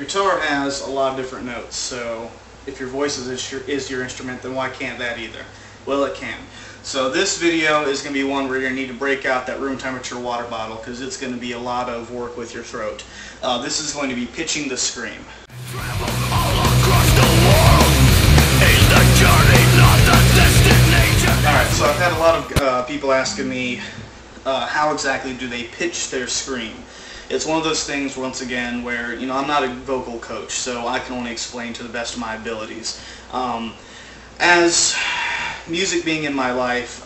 guitar has a lot of different notes, so if your voice is your instrument, then why can't that either? Well, it can. So this video is going to be one where you're going to need to break out that room temperature water bottle because it's going to be a lot of work with your throat. This is going to be pitching the scream. Alright, so I've had a lot of people asking me how exactly do they pitch their scream. It's one of those things, once again, where, you know, I'm not a vocal coach, so I can only explain to the best of my abilities. As music being in my life,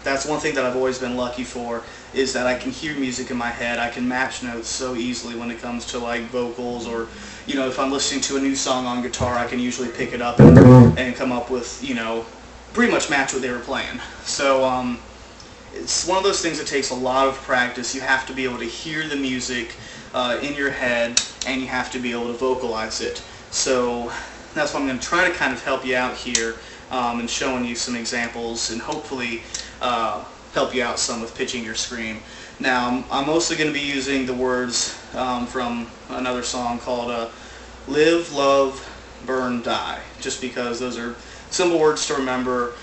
that's one thing that I've always been lucky for, is that I can hear music in my head. I can match notes so easily when it comes to like vocals, or, you know, if I'm listening to a new song on guitar, I can usually pick it up and come up with, you know, pretty much match what they were playing. So it's one of those things that takes a lot of practice. You have to be able to hear the music in your head, and you have to be able to vocalize it. So that's why I'm going to try to kind of help you out here and showing you some examples, and hopefully help you out some with pitching your scream. Now, I'm mostly going to be using the words from another song called Live, Love, Burn, Die, just because those are simple words to remember,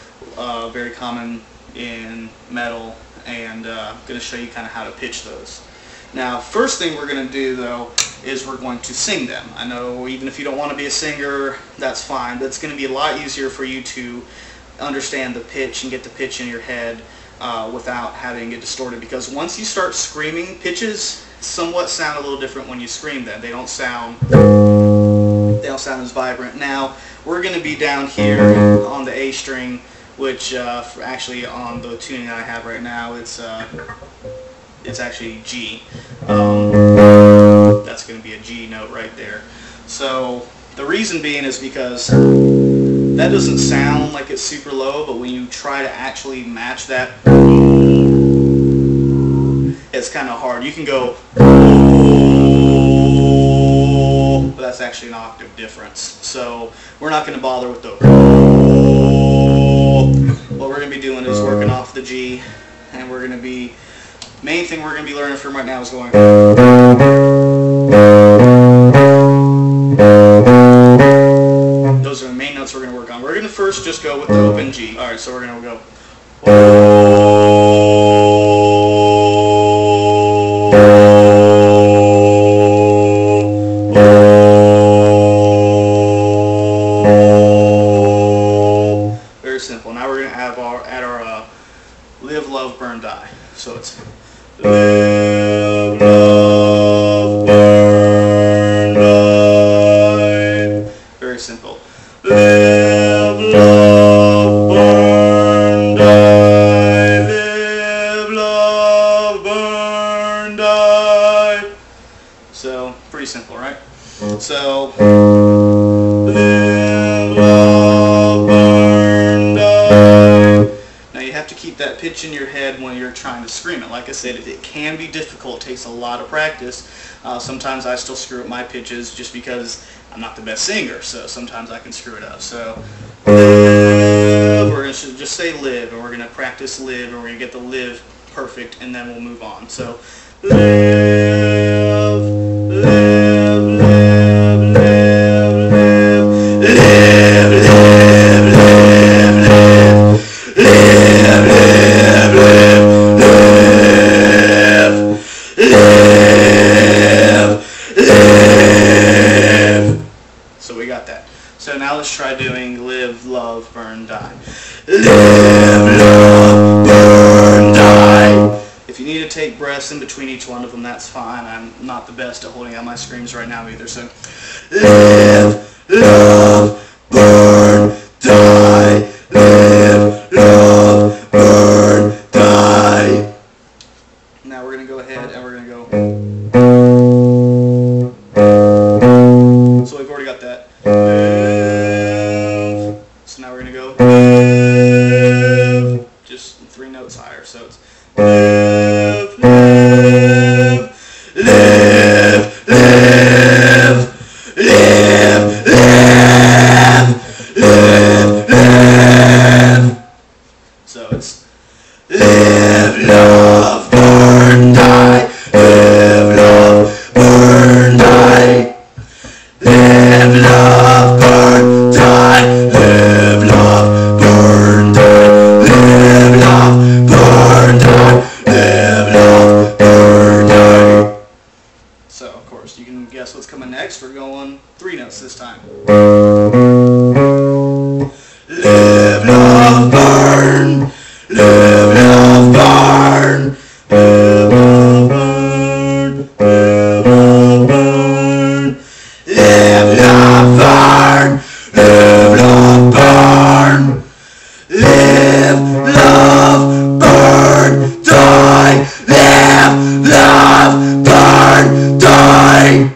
very common in metal, and I'm going to show you kind of how to pitch those. Now, first thing we're going to do, though, is we're going to sing them. I know even if you don't want to be a singer, that's fine, but it's going to be a lot easier for you to understand the pitch and get the pitch in your head without having it distorted, because once you start screaming, pitches somewhat sound a little different when you scream them. They don't sound as vibrant. Now, we're going to be down here on the A string, which actually on the tuning that I have right now, it's actually G. That's going to be a G note right there. So the reason being is because that doesn't sound like it's super low, but when you try to actually match that, it's kind of hard. You can go, but that's actually an octave difference. So we're not going to bother with the. What we're going to be doing is working off the G, and we're going to be, main thing we're going to be learning from right now is going. Those are the main notes we're going to work on. We're going to first just go with the open G. Alright, so we're going to go. Very simple. Now we're going to add our Live, Love, Burn, Die. So it's Live, Love, Burn, Die. Very simple. Live, love, burn, die. Live, love, burn, die. So, pretty simple, right? So, live, love, burn, die. Now you have to keep that pitch in your head when you're trying to scream it. Like I said, it can be difficult. It takes a lot of practice. Sometimes I still screw up my pitches just because I'm not the best singer, so sometimes I can screw it up. So, live, we're going to just say live, and we're going to practice live, and we're going to get the live perfect, and then we'll move on. So, live, live, live, live, live, live, live, live, live, live, live, live. So we got that. So now let's try doing Live, Love, Burn, Die. Live, love, burn, die. If you need to take breaths in between each one of them, that's fine. I'm not the best at holding out my screams right now either. So, live, love, burn, die. Live, love, burn, die. Now we're going to go ahead and we're going to go. So we've already got that. Live. So now we're going to go. Live. Just 3 notes higher. So it's live, live, live, live, live, live, live, live. So it's live, love, burn, die. Live, love, burn, die. course, you can guess what's coming next. We're going 3 notes this time. Live, love, burn. Live, love, burn. Live, love, burn. Live, love, burn. Live, love, burn. Live, love, burn. Live, love, burn, die. Live, love, burn, die.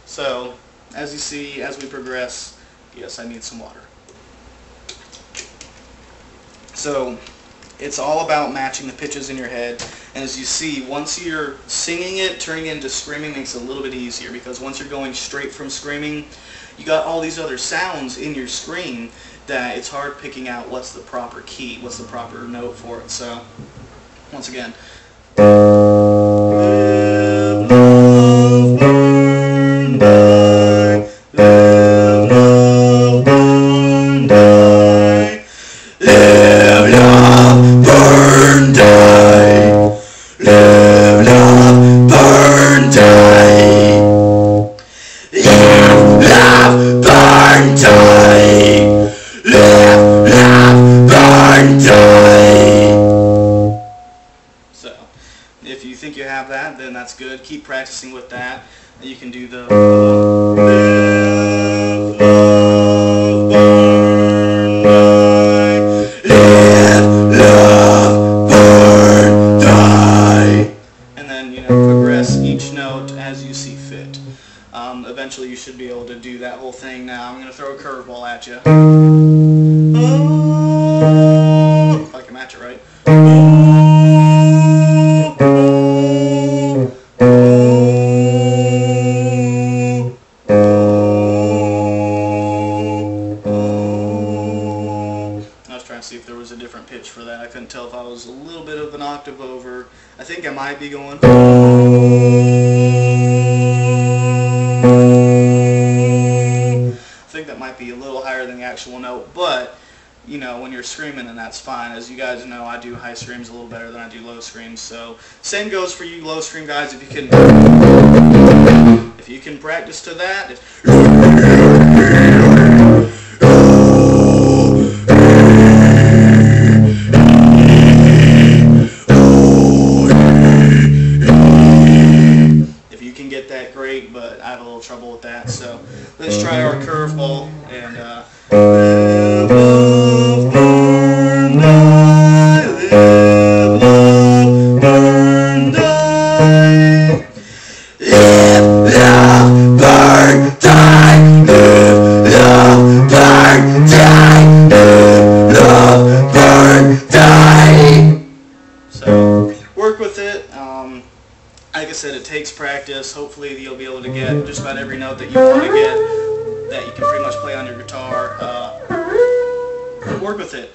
So, as you see, as we progress, yes, I need some water. So, it's all about matching the pitches in your head, and as you see, once you're singing it, turning it into screaming makes it a little bit easier, because once you're going straight from screaming, you got all these other sounds in your scream that it's hard picking out what's the proper key, what's the proper note for it. So, once again. Live, love, burn, die. Live, love, burn, die. Live, love, burn, die. Live, love, burn, die. Live, love, burn, die. Live, love, burn, die. So, if you think you have that, then that's good. Keep practicing with that. You can do the live, love, burn, die. Live, love, burn, die. And then, progress each note as you see fit. Eventually you should be able to do that whole thing. Now I'm going to throw a curveball at you. If I can match it right. I was trying to see if there was a different pitch for that. I couldn't tell if I was a little bit of an octave over. I think I might be going. I think that might be a little higher than the actual note, but when you're screaming, then that's fine. As you guys know, I do high screams a little better than I do low screams. So same goes for you low scream guys. If you can practice to that. If you can get that, great. But I have a little trouble with that. So let's try our curveball and. Live, love, burn, die. Live, love, burn, die. Live, love, burn, die. Live, love, burn, die. Live, love, burn, die. So, work with it. Like I said, it takes practice. Hopefully you'll be able to get just about every note that you want to get, that you can pretty much play on your guitar. Work with it.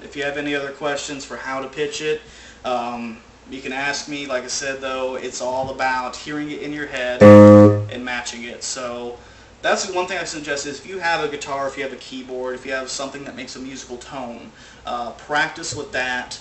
If you have any other questions for how to pitch it, you can ask me. Like I said, though, it's all about hearing it in your head and matching it. So that's one thing I suggest is if you have a guitar, if you have a keyboard, if you have something that makes a musical tone, practice with that.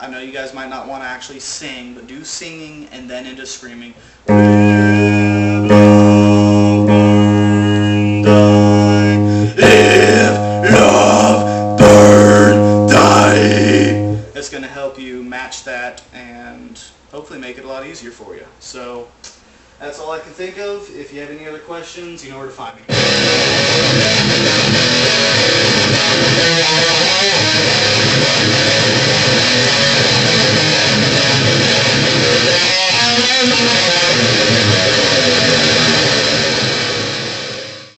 I know you guys might not want to actually sing, but do singing and then into screaming. Live, love, burn, die. Live, love, burn, die. It's going to help you match that and hopefully make it a lot easier for you. So that's all I can think of. If you have any other questions, you know where to find me.